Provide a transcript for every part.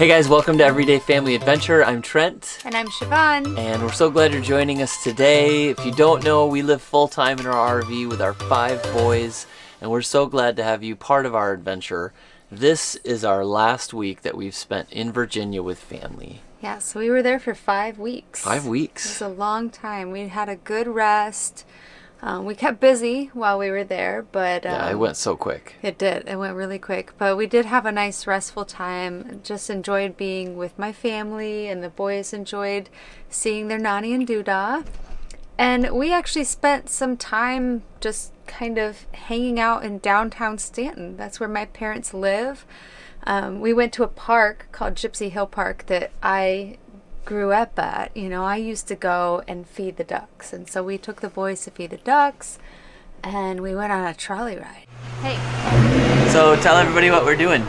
Hey guys, welcome to Everyday Family Adventure. I'm Trent. And I'm Siobhan. And we're so glad you're joining us today. If you don't know, we live full-time in our RV with our 5 boys, and we're so glad to have you part of our adventure. This is our last week that we've spent in Virginia with family. Yeah, so we were there for 5 weeks. 5 weeks. It was a long time. We had a good rest. We kept busy while we were there, but... yeah, it went so quick. It did. It went really quick. But we did have a nice, restful time. Just enjoyed being with my family, and the boys enjoyed seeing their Nani and Doodah. And we actually spent some time just kind of hanging out in downtown Stanton. That's where my parents live. We went to a park called Gypsy Hill Park that I grew up at. You know, I used to go and feed the ducks, and so we took the boys to feed the ducks, and we went on a trolley ride. Hey. So tell everybody what we're doing.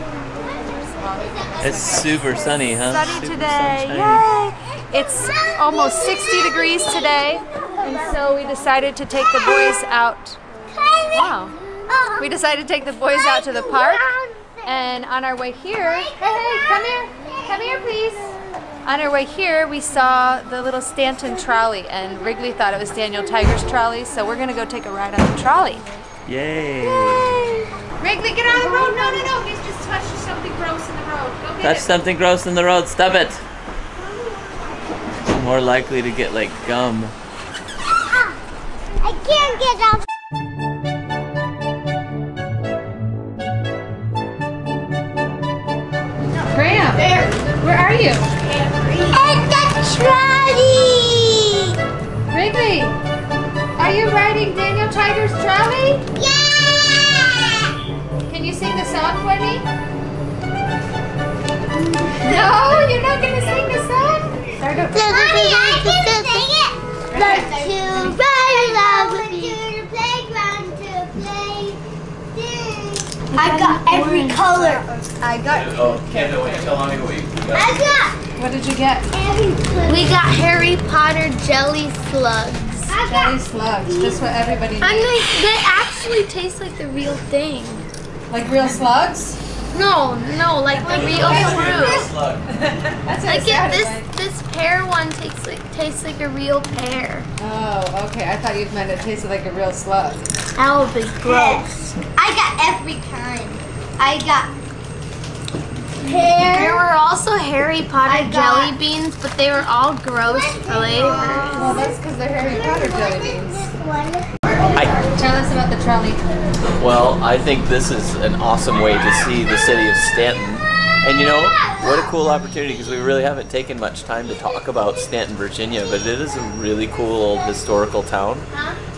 It's super sunny, huh? Sunny today. Yay! It's almost 60 degrees today, and so we decided to take the boys out. Wow. We decided to take the boys out to the park, and on our way here, hey, come here please. On our way here, we saw the little Stanton trolley, and Wrigley thought it was Daniel Tiger's trolley, so we're gonna go take a ride on the trolley. Yay! Yay! Wrigley, get on the road! No, he's just touched something gross in the road. Go get Touch it. something gross in the road, stop it! More likely to get like gum. I can't get off. Graham, where are you? It's the trolley! Wrigley, are you riding Daniel Tiger's trolley? Yeah! Can you sing the song for me? No, you're not gonna sing the song? Start over. Mommy, I can sing it! Let's ride along with you to the playground to play. I got every color. Oh, can't wait till long ago. What did you get? We got Harry Potter jelly slugs. Jelly slugs, just what everybody needs. And they actually taste like the real thing. Like real slugs? No, like the real fruit. That's Like it this pear one tastes like a real pear. Oh, okay. I thought you meant it tasted like a real slug. That would be gross. I got every kind. I got pear. There were also Harry Potter jelly beans, but they were all gross flavors. Well, that's because they're Harry Potter jelly beans. Hi. Tell us about the trolley. Well, I think this is an awesome way to see the city of Stanton. And you know, what a cool opportunity, because we really haven't taken much time to talk about Stanton, Virginia, but it is a really cool old historical town.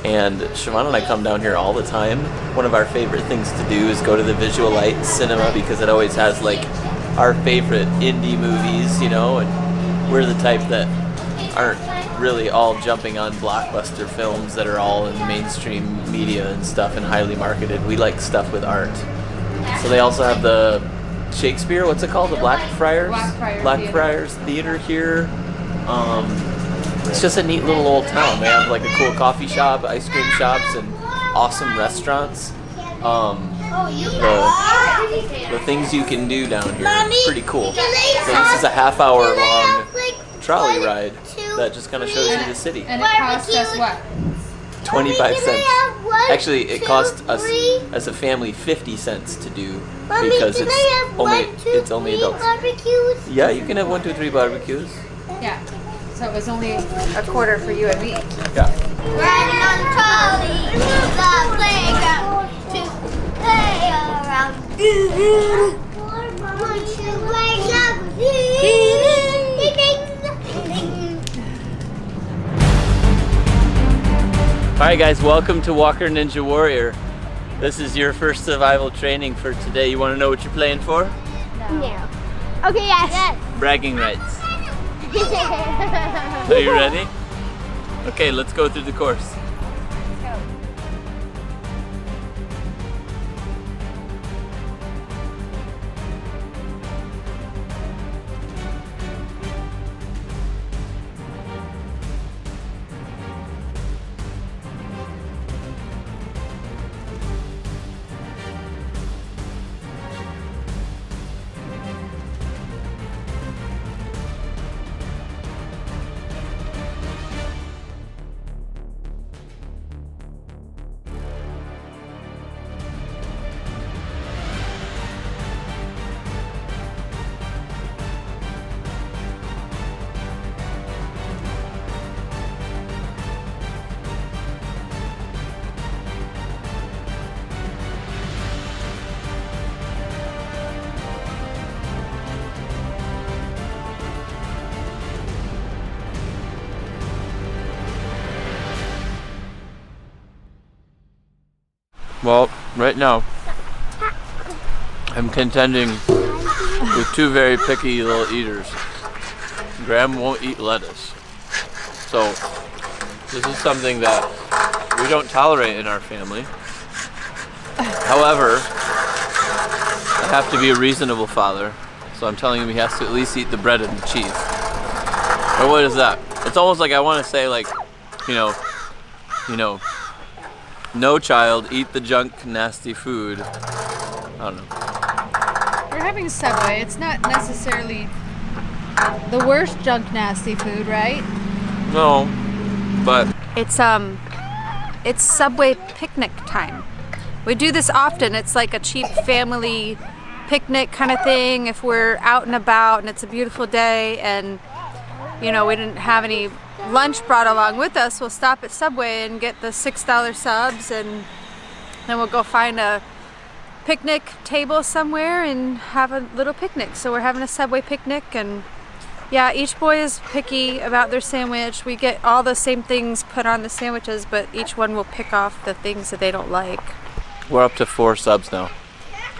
And Siobhan and I come down here all the time. One of our favorite things to do is go to the Visual Light Cinema, because it always has like our favorite indie movies, you know, and we're the type that aren't really all jumping on blockbuster films that are all in mainstream media and stuff and highly marketed. We like stuff with art. So they also have the Shakespeare, what's it called? The Blackfriars Theater here. It's just a neat little old town. They have like a cool coffee shop, ice cream shops, and awesome restaurants. The things you can do down here are pretty cool. So this is a half-hour long trolley ride that just kind of shows you the city. And it cost us what? 25 cents. Actually, it cost us as a family 50 cents to do, because it's only adults. Barbecues? Yeah, you can have 1, 2, 3 barbecues. Yeah. So it was only a quarter for you and me. Yeah. Riding on the trolley to the playground to play around. Won't you wake up? Alright guys, welcome to Walker Ninja Warrior. This is your first survival training for today. You want to know what you're playing for? No. Okay, yes. Bragging rights. Are you ready? Okay, let's go through the course. Well, right now, I'm contending with two very picky little eaters. Graham won't eat lettuce. So, this is something that we don't tolerate in our family. However, I have to be a reasonable father. So I'm telling him he has to at least eat the bread and the cheese. Or what is that? It's almost like I want to say like, you know, no child, eat the junk, nasty food. I don't know. We're having Subway. It's not necessarily the worst junk, nasty food, right? No, but it's Subway picnic time. We do this often. It's like a cheap family picnic kind of thing if we're out and about and it's a beautiful day and we didn't have any lunch brought along with us. We'll stop at Subway and get the $6 subs, and then we'll go find a picnic table somewhere and have a little picnic. So we're having a Subway picnic, and yeah, each boy is picky about their sandwich. We get all the same things put on the sandwiches, but each one will pick off the things that they don't like. we're up to 4 subs now.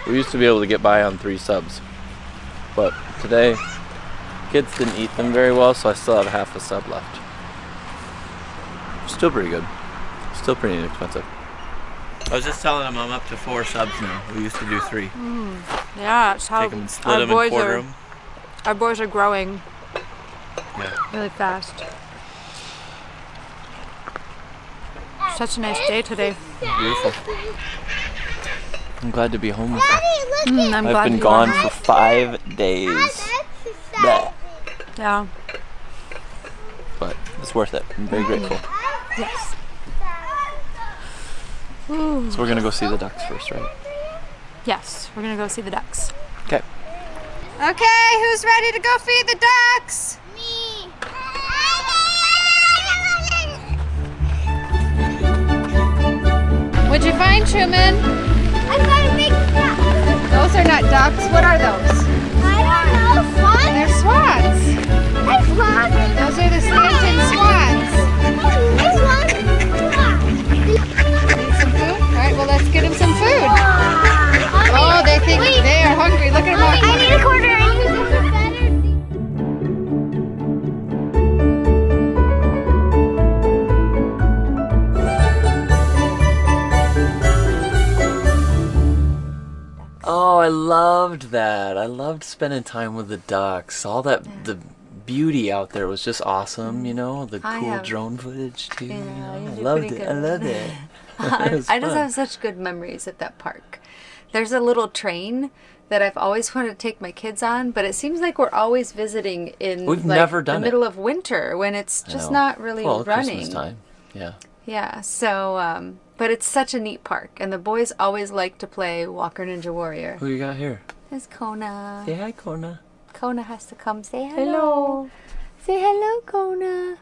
We used to be able to get by on 3 subs, but today kids didn't eat them very well, so I still have half a sub left. Still pretty good. Still pretty inexpensive. I was just telling them I'm up to 4 subs now. We used to do 3. Yeah, that's how Take them and split them and quarter them. Our boys are growing Yeah. really fast. Such a nice day today. Beautiful. I'm glad to be home with you. I'm I've glad been you gone are. for 5 days. Bleh. Yeah. But it's worth it. I'm very grateful. Yes. So we're gonna go see the ducks first, right? Yes, we're gonna go see the ducks. Okay. Okay, who's ready to go feed the ducks? Me. What'd you find, Truman? I got a big duck. Those are not ducks. What are those? I don't know. Swan? They're swans. Hey, swan. Those are the Stanton swans. Hey, swan. Need some food? All right, well, let's get them some food. Oh, they think they are hungry. Look at them all. I need a quarter. I need a quarter. Oh, I loved that. I loved spending time with the ducks. All that, the beauty out there was just awesome, you know? The I cool have- drone footage, too. Yeah, You know? you I did loved pretty it. I good. loved it. I It was just fun. have such good memories at that park. There's a little train that I've always wanted to take my kids on, but it seems like we're always visiting in We've never done the it. middle of winter when it's I just know. not really well, running. Christmas time. Yeah. Yeah, so, but it's such a neat park, and the boys always like to play Walker Ninja Warrior. Who you got here? There's Kona. Say hi, Kona. Kona has to come say hello. Say hello, Kona.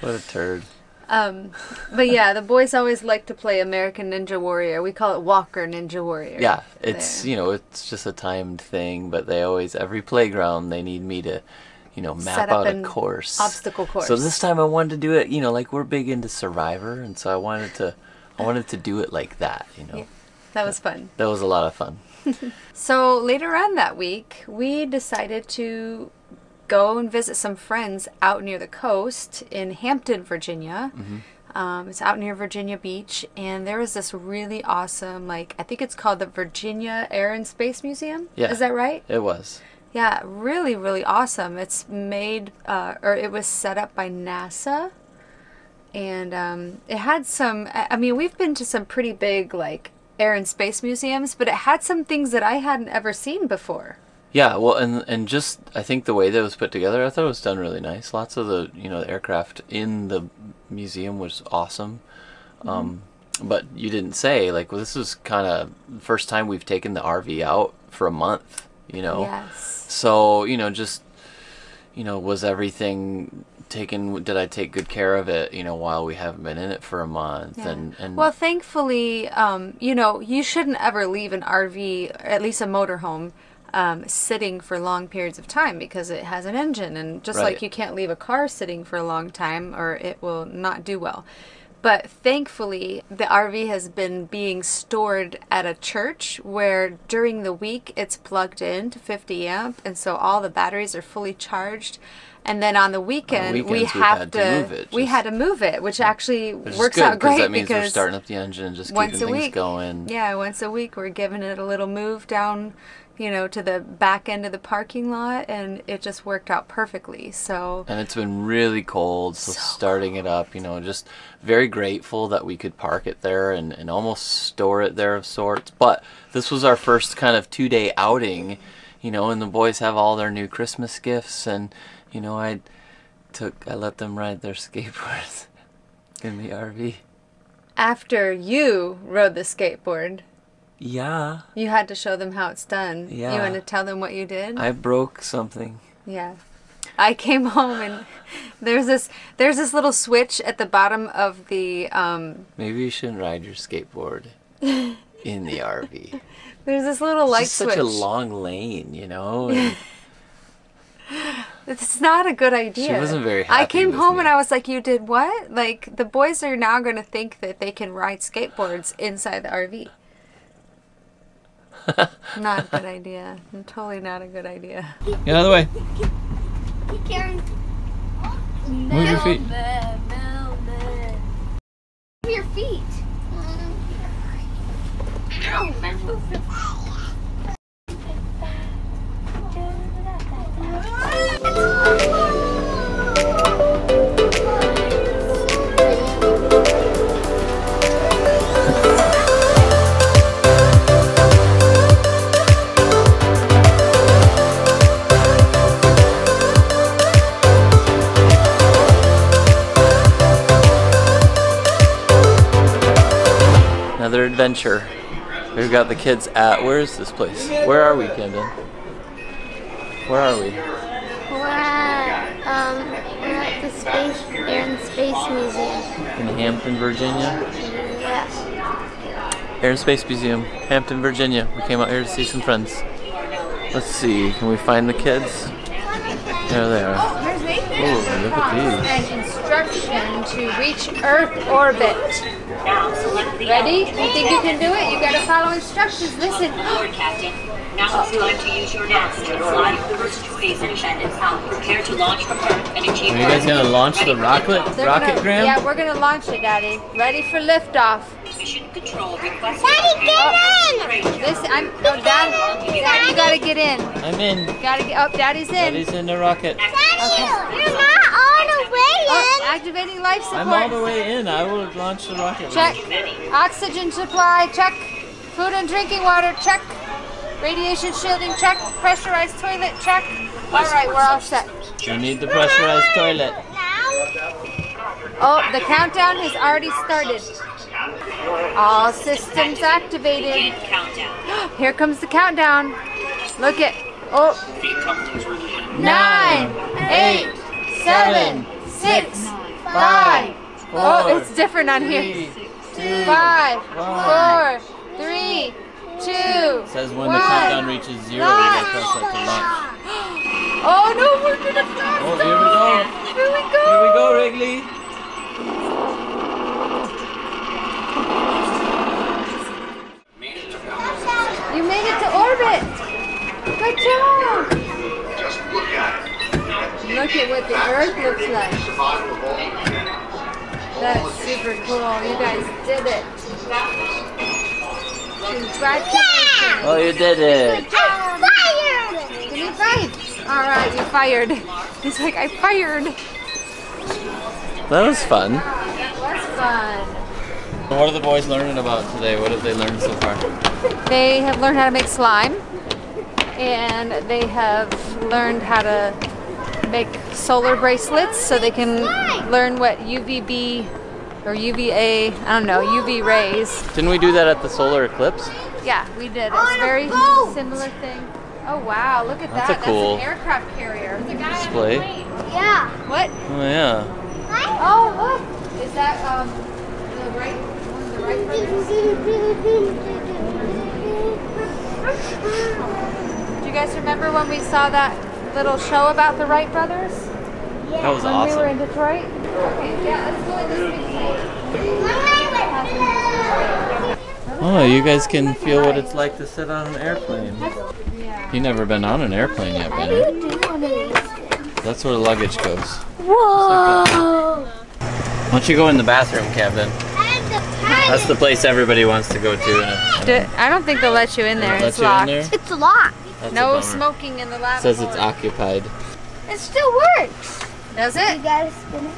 What a turd. But yeah, the boys always like to play American Ninja Warrior. We call it Walker Ninja Warrior. Yeah, it's, there. you know, it's just a timed thing, but they always, every playground, they need me to, you know, map Set up out a an course. obstacle course. So this time I wanted to do it, you know, like we're big into Survivor, and so I wanted to do it like that, you know. Yeah, that was fun. That was a lot of fun. So later on that week, we decided to go and visit some friends out near the coast in Hampton, Virginia. It's out near Virginia Beach, and there was this really awesome, like, I think it's called the Virginia Air and Space Museum. Yeah. Is that right? It was. Yeah, really, really awesome. It's made, or it was set up by NASA, and it had some, I mean, we've been to some pretty big, like, air and space museums, but it had some things that I hadn't ever seen before. Yeah, well, and just, I think the way that it was put together, I thought it was done really nice. Lots of the, you know, the aircraft in the museum was awesome. But you didn't say, like, well, this was kind of the first time we've taken the RV out for a month, you know? Yes. So, you know, just, you know, was everything taken, did I take good care of it, you know, while we haven't been in it for a month? Yeah. And Well, thankfully, you know, you shouldn't ever leave an RV, or at least a motorhome, sitting for long periods of time because it has an engine, and just Right. like you can't leave a car sitting for a long time or it will not do well. But thankfully, the RV has been being stored at a church where during the week it's plugged in to 50 amp, and so all the batteries are fully charged. And then on the weekend, we had to move it, which actually works out great that means we're starting up the engine and just keeping things going. Yeah, once a week we're giving it a little move down, you know, to the back end of the parking lot, and it just worked out perfectly. So. And it's been really cold, so starting it up, you know, just very grateful that we could park it there and almost store it there of sorts. But this was our first kind of 2-day outing, you know, and the boys have all their new Christmas gifts, and you know, I let them ride their skateboards in the RV. After you rode the skateboard. Yeah. You had to show them how it's done. Yeah. You want to tell them what you did? I broke something. Yeah. I came home and there's this little switch at the bottom of the Maybe you shouldn't ride your skateboard in the RV. There's this little light switch. It's such a long lane, you know. And it's not a good idea. She wasn't very happy. I came home and I was like, "You did what?" Like, the boys are now going to think that they can ride skateboards inside the RV. Not a good idea. Totally not a good idea. Get out of the way. Karen. Move your feet. Move your feet. Another adventure. We've got the kids at, where is this place? Where are we, Camden? Where are we? We're at the Space Air and Space Museum. In Hampton, Virginia? Yeah. Air and Space Museum, Hampton, Virginia. We came out here to see some friends. Let's see, can we find the kids? There they are. Oh, here's Nathan. Oh, look at these. An instruction to reach Earth orbit. Ready? You think you can do it? You gotta follow instructions. Listen. Captain. Now it's time to use your nest to fly the first phase independent. Prepare to launch from Earth and achieve. Are you guys gonna launch the rocket, Graham? Yeah, we're gonna launch it, Daddy. Ready for liftoff. Mission control request. Daddy, get in! Daddy, you gotta get in. I'm in. Gotta get. Oh, Daddy's in. Daddy's in the rocket. Daddy, you're not all the way in. Oh, activating life support. I'm all the way in. I will launch the rocket. Check. Oxygen supply. Check. Food and drinking water. Check. Radiation shielding. Check. Pressurized toilet. Check. All right, we're all set. You need the pressurized toilet. Oh, the countdown has already started. All systems activated. Countdown. Here comes the countdown. Look at. Oh. 9, 8, 7, 6, 5. Oh, it's different on here. 5, 4, 3, 2. It says when the countdown reaches 0, you gotta press that to launch. Oh no, we're gonna fly. Oh, here we go. Here we go. Here we go, Wrigley. You made it to orbit. Good job. Look at what the Earth looks like. That's super cool. You guys did it. Congratulations. Oh, you did it. I fired! Can you fight? All right, you fired. He's like, I fired. That was fun. That was fun. What are the boys learning about today? What have they learned so far? They have learned how to make slime, and they have learned how to make solar bracelets so they can learn what UVB or UVA, I don't know, UV rays. Didn't we do that at the solar eclipse? Yeah, we did. It's a very similar thing. Oh wow, look at That's that. a cool That's an aircraft carrier. display. Yeah. What? Oh yeah. Oh look, is that the right one of the Wright brothers? Do you guys remember when we saw that little show about the Wright brothers? That was When awesome. we were in Detroit? Okay, yeah, let's go in this big place. Oh, you guys can feel what it's like to sit on an airplane. You've never been on an airplane yet, How do Ben. you do one of these things? That's where the luggage goes. Whoa! Why don't you go in the bathroom, Kevin? And the That's the place everybody wants to go to. I don't think they'll let you in there. Let It's you in locked. there? It's locked. That's a No bummer. smoking in the It lavatory. says it's occupied. It still works. Does You it? gotta spin it.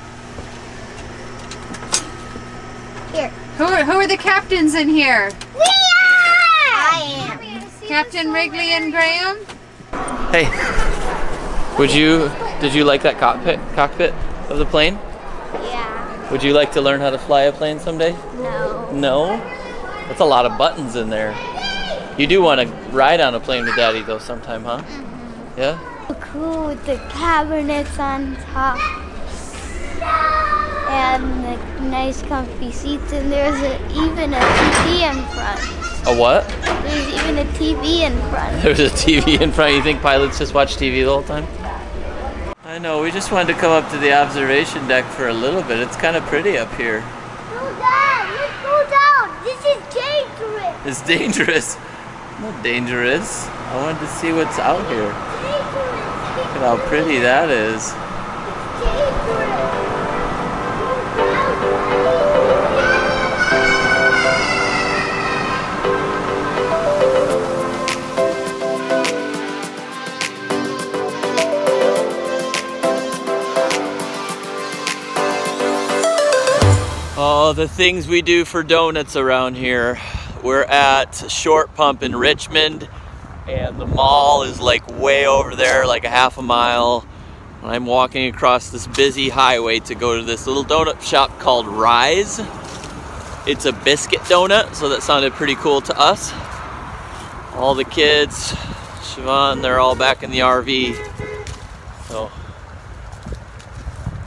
Here. Who are the captains in here? We are! I am. Captain Wrigley and Graham? Hey, did you like that cockpit of the plane? Yeah. Would you like to learn how to fly a plane someday? No. No? That's a lot of buttons in there. You do want to ride on a plane with Daddy though sometime, huh? Yeah? Cool with the cabinets on top. And the nice comfy seats, and there's even a TV in front. A what? There's even a TV in front. There's a TV in front. You think pilots just watch TV the whole time? I know, we just wanted to come up to the observation deck for a little bit. It's kind of pretty up here. Go down! Let's go down! This is dangerous! It's dangerous. Not dangerous. I wanted to see what's out here. Dangerous! Look at how pretty that is. Dangerous! Oh, the things we do for donuts around here. We're at Short Pump in Richmond, and the mall is like way over there, like a half a mile. And I'm walking across this busy highway to go to this little donut shop called Rise. It's a biscuit donut, so that sounded pretty cool to us. All the kids, Siobhan, they're all back in the RV. So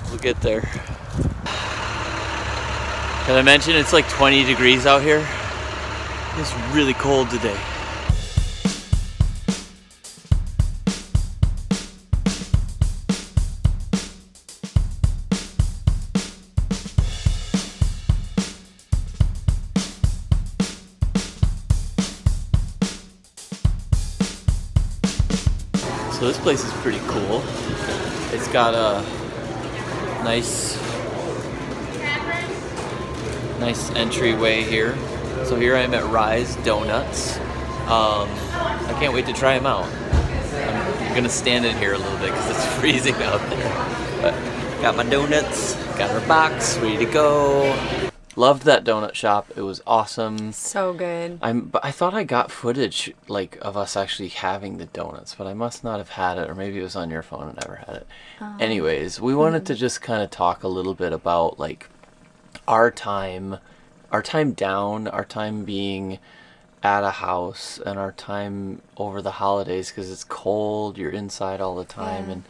we'll get there. Did I mention it's like 20 degrees out here? It's really cold today. So this place is pretty cool. It's got a nice entryway here. So here I am at Rise Donuts. I can't wait to try them out. I'm gonna stand in here a little bit because it's freezing out there. But got my donuts, got our box, ready to go. Loved that donut shop. It was awesome. So good. But I thought I got footage like of us actually having the donuts, but I must not have had it, or maybe it was on your phone and I never had it. Anyways, we wanted to just kind of talk a little bit about like our time down, our time being at a house, and our time over the holidays because it's cold, you're inside all the time. Yeah. And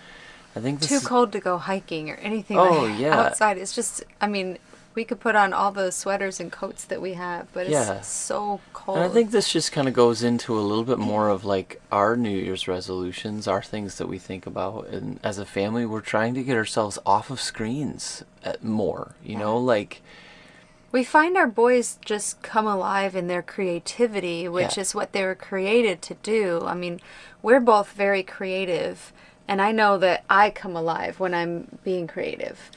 I think this Too is cold to go hiking or anything yeah. outside. It's just, I mean, we could put on all the sweaters and coats that we have, but it's so cold. And I think this just kind of goes into a little bit more of like our New Year's resolutions, our things that we think about. And as a family, we're trying to get ourselves off of screens more, you know, like... We find our boys just come alive in their creativity, which is what they were created to do. I mean, we're both very creative, and I know that I come alive when I'm being creative.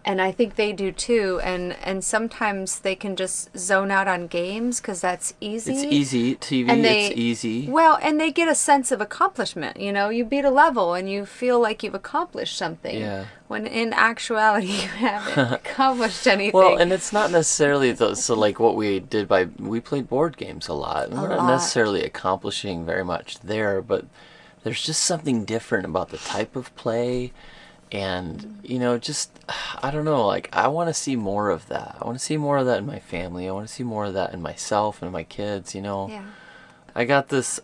And I think they do too. And sometimes they can just zone out on games because that's easy. It's easy. TV, it's easy. Well, and they get a sense of accomplishment. You know, you beat a level and you feel like you've accomplished something. Yeah. When in actuality, you haven't accomplished anything. Well, and it's not necessarily so like what we did we played board games a lot. And we're not necessarily accomplishing very much there, but there's just something different about the type of play. And, you know, just, I don't know, like, I want to see more of that. I want to see more of that in my family. I want to see more of that in myself and my kids, you know. Yeah. I got this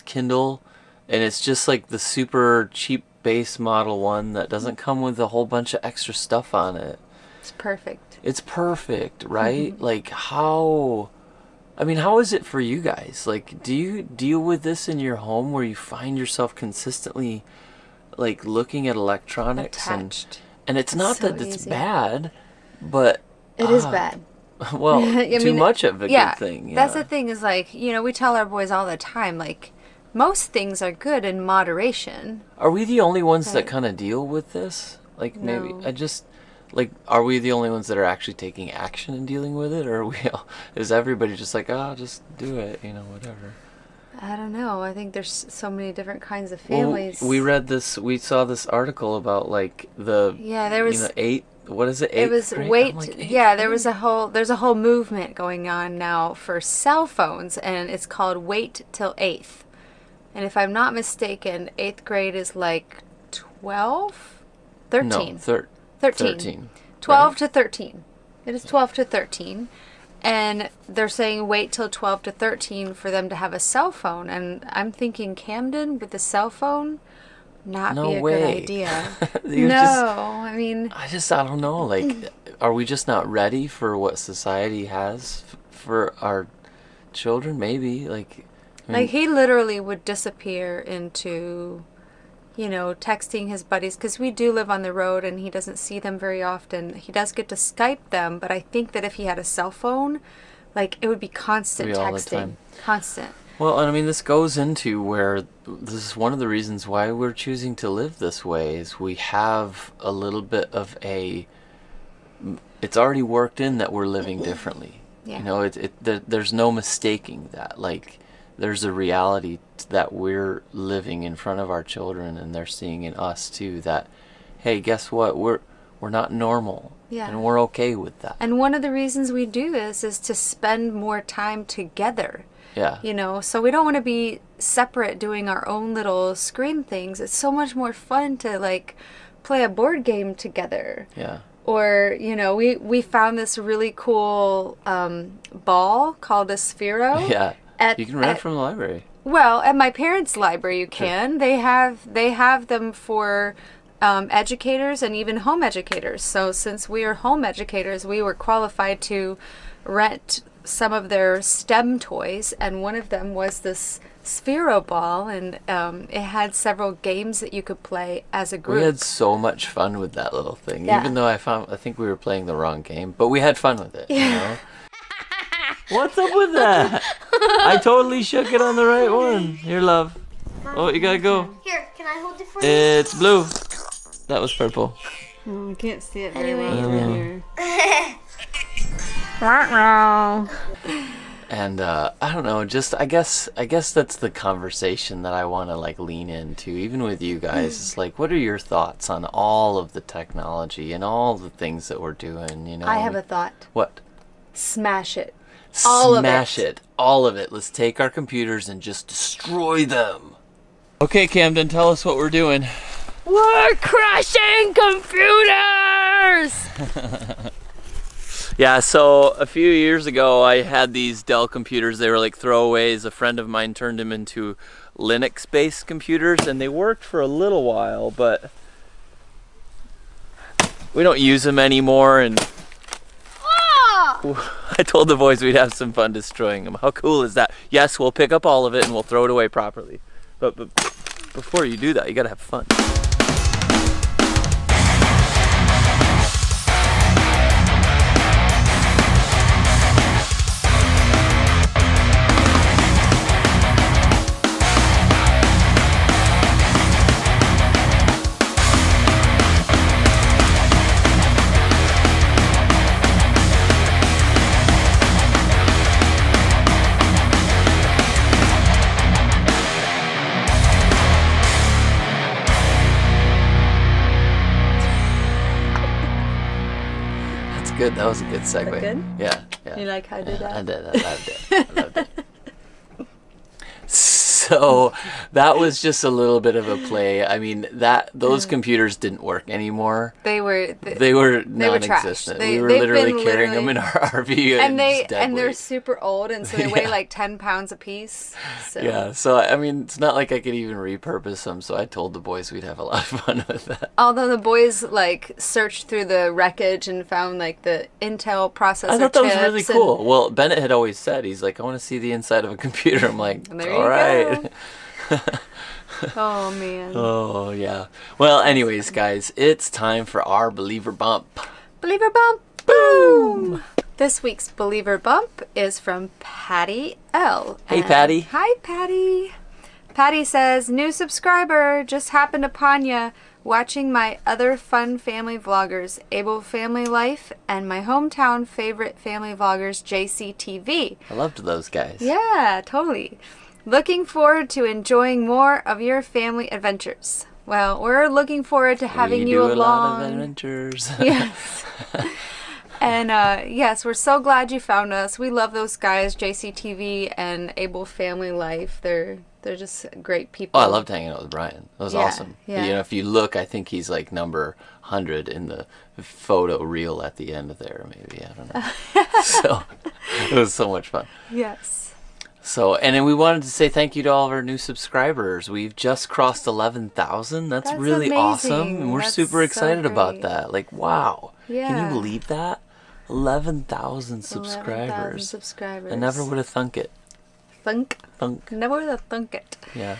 Kindle, and it's just like the super cheap base model one that doesn't come with a whole bunch of extra stuff on it. It's perfect. It's perfect, right? Like, how is it for you guys? Like, do you deal with this in your home where you find yourself consistently like looking at electronics Attached. and it's not So that it's easy. bad, but It is bad. Well, I too mean, much of a yeah, good thing. Yeah. that's the thing is like, you know, we tell our boys all the time, like, most things are good in moderation. Are we the only ones that Right. kind of deal with this? Like, maybe, No. I just, like, are we the only ones that are actually taking action and dealing with it? Or are we all, is everybody just like, oh, just do it, you know, whatever? I don't know. I think there's so many different kinds of Well, families. we saw this article about, like, the, Yeah, there was. what is it, It was grade? weight. I'm like, Yeah, there's a whole movement going on now for cell phones, and it's called Wait Till Eighth. And if I'm not mistaken, 8th grade is like 12, 13. No, 13. 12 right? to 13. It is 12 to 13. And they're saying wait till 12 to 13 for them to have a cell phone. And I'm thinking Camden with a cell phone, not No be a way. good idea. You're No, just- I mean, I don't know, like, are we just not ready for what society has for our children? Maybe, like, I mean, like he literally would disappear into, you know, texting his buddies because we do live on the road and he doesn't see them very often. He does get to Skype them, but I think that if he had a cell phone, like it would be constant Be all the texting. time. Constant. well, and I mean, this goes into where this is one of the reasons why we're choosing to live this way is we have a little bit of it's already worked in that we're living differently. Yeah. You know, there's no mistaking that. Like, there's a reality that we're living in front of our children, and they're seeing in us too. That, hey, guess what? We're not normal, Yeah. and we're okay with that. And one of the reasons we do this is to spend more time together. Yeah. You know, so we don't want to be separate doing our own little screen things. It's so much more fun to like play a board game together. Yeah. Or, you know, we found this really cool ball called a Sphero. Yeah. At, You can rent at- it from the library. Well, at my parents' library you can. They have them for educators and even home educators. So since we are home educators, we were qualified to rent some of their STEM toys, and one of them was this Sphero ball, and it had several games that you could play as a group. We had so much fun with that little thing. Yeah. Even though I think we were playing the wrong game, but we had fun with it. You know? What's up with that? I totally shook it on the right one. Here, love. Oh, you gotta go. Here, can I hold it for you? It's blue. That was purple. Oh, I can't see it very Anyway. well here. And I don't know, just I guess that's the conversation that I want to like lean into, even with you guys. It's like, what are your thoughts on all of the technology and all the things that we're doing? You know, I have a thought. what? Smash it. All of Smash it. it. All of it. Let's take our computers and just destroy them. Okay, Camden, tell us what we're doing. We're crushing computers! Yeah, so a few years ago I had these Dell computers. They were like throwaways. A friend of mine turned them into Linux-based computers, and they worked for a little while, but we don't use them anymore, and I told the boys we'd have some fun destroying them. How cool is that? Yes, we'll pick up all of it and we'll throw it away properly. But before you do that, you gotta have fun. Good. That was a good segue. good? Yeah. Yeah. You like how I did that? I did. I loved it. I loved it. So that was just a little bit of a play. I mean, those computers didn't work anymore. They were non-existent. trashed. We were They've literally been carrying them in our RV, and just dead they're weight. super old, and so they weigh Yeah. like 10 pounds a piece. So. Yeah, so I mean, it's not like I could even repurpose them. So I told the boys we'd have a lot of fun with that. Although the boys like searched through the wreckage and found like the Intel processor I thought that was chips really and- cool. Well, Bennett had always said, he's like, I want to see the inside of a computer. I'm like, There all you right. go. Oh man. Oh, yeah. Well, anyways, guys, it's time for our Believer Bump. Believer bump. Boom! This week's Believer Bump is from Patty L. Hey, Patty. Hi, Patty. Patty says, new subscriber, just happened upon ya, watching my other fun family vloggers, Able Family Life, and my hometown favorite family vloggers, JCTV. I loved those guys. Yeah, totally. Looking forward to enjoying more of your family adventures. Well, we're looking forward to having you We do a lot along. of adventures. Yes. And yes, we're so glad you found us. We love those guys, JCTV and Able Family Life. They're just great people. Oh, I loved hanging out with Brian. That was awesome. Yeah. You know, if you look, I think he's like number 100 in the photo reel at the end of there, maybe. I don't know. So it was so much fun. Yes. So, and then we wanted to say thank you to all of our new subscribers. We've just crossed 11,000. That's really amazing. awesome. And we're That's super so excited about great. that. Like, wow. Can Yeah. you believe that? 11,000 subscribers. 11,000 subscribers. I never would have thunk it. Thunk. Thunk. Never would have thunk it. Yeah.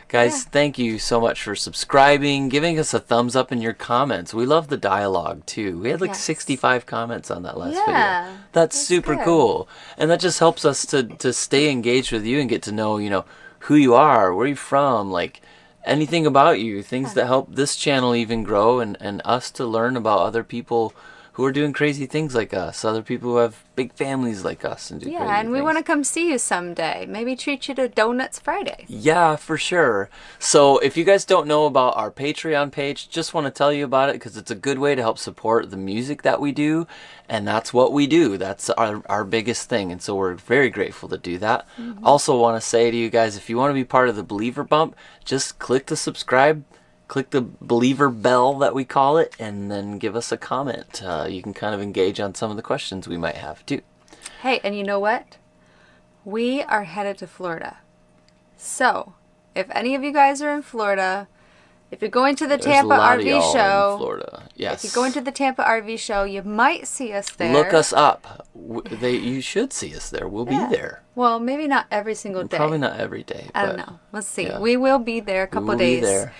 Guys, thank you so much for subscribing, giving us a thumbs up in your comments. We love the dialogue too. We had like Yes. 65 comments on that last Yeah, video. That's super good. cool. And that just helps us to stay engaged with you and get to know, you know, who you are, where you're from, like anything about you, things that help this channel even grow and us to learn about other people who are doing crazy things like us, other people who have big families like us and do crazy Yeah, and we things. want to come see you someday. Maybe treat you to Donuts Friday. Yeah, for sure. So if you guys don't know about our Patreon page, just want to tell you about it because it's a good way to help support the music that we do. And that's what we do. That's our biggest thing. And so we're very grateful to do that. Also want to say to you guys, if you want to be part of the Believer Bump, just click the subscribe. Click the believer bell that we call it, and then give us a comment. You can kind of engage on some of the questions we might have too. Hey, and you know what? We are headed to Florida. So, if any of you guys are in Florida, if you're going to the There's Tampa a lot of RV y'all show, in Florida. Yes. if you're going to the Tampa RV show, you might see us there. Look us up. You should see us there. We'll be there. Well, maybe not every single day. Probably not every day. I don't but know. Let's see. yeah. We will be there a we couple will days. be there.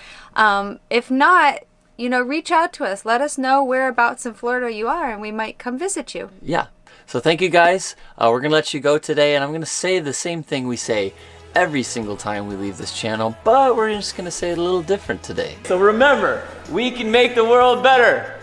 If not, you know, reach out to us. Let us know whereabouts in Florida you are, and we might come visit you. Yeah. So thank you guys. We're going to let you go today, and I'm going to say the same thing we say every single time we leave this channel, but we're just going to say it a little different today. So remember, we can make the world better.